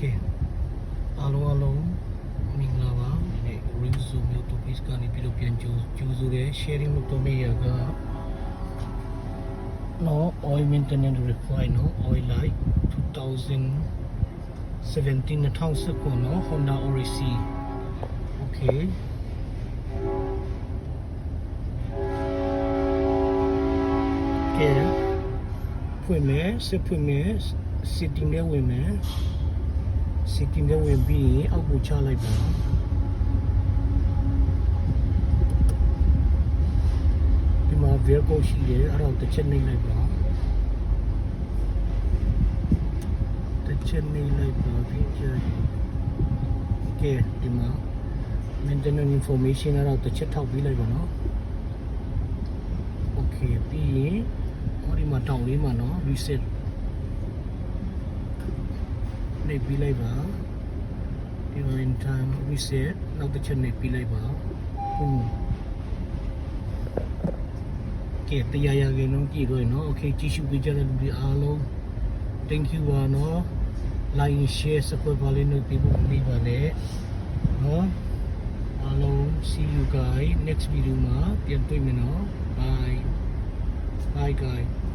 Okay အားလုံးမင်္ဂလာပါဒီနေ့ Rinzo YouTube page ကနေပြီးတော့ပြန်ကြိုဆိုတယ် sharing လုပ်တော့မယ့်ရက no oil maintenance reply no oil light 2017 2019 no Honda Odyssey okay ကဲဖွင့်မယ်ဆက်ဖွင့်မယ် setting ထဲဝင်မယ် setting ထဲဝင်ပြီးအောက်ကိုချလိုက်ပါဒီမှာ vehicle ရှိတယ်အဲ့ဒါတစ်ချက်နှိပ်လိုက်ပါတစ်ချက်နှိပ်လိုက်ပါပြီးကြည့်ကဲဒီမှာ maintenance information အဲ့ဒါတစ်ချက်ထောက်ပြီးလိုက်ပါနော် okay ပြီးရင်ဒီမှာတောင်းလေးမှာနော် reset နှိပ်ပြီးလိုက်ပါဒီမှာ in time reset နောက်တစ်ချက်နှိပ်ပြီးလိုက်ပါကဲတရားရကင်းလုံးကြည့်တော့နော် okay ကြည့်ရှုပေးကြတဲ့လူတွေအားလုံး thank you ပါနော် like share support ပါလေးလုပ်ပေးဖို့မိပါနဲ့နော်အားလုံး see you guys next video မှာပြန်တွေ့မယ်နော် bye guys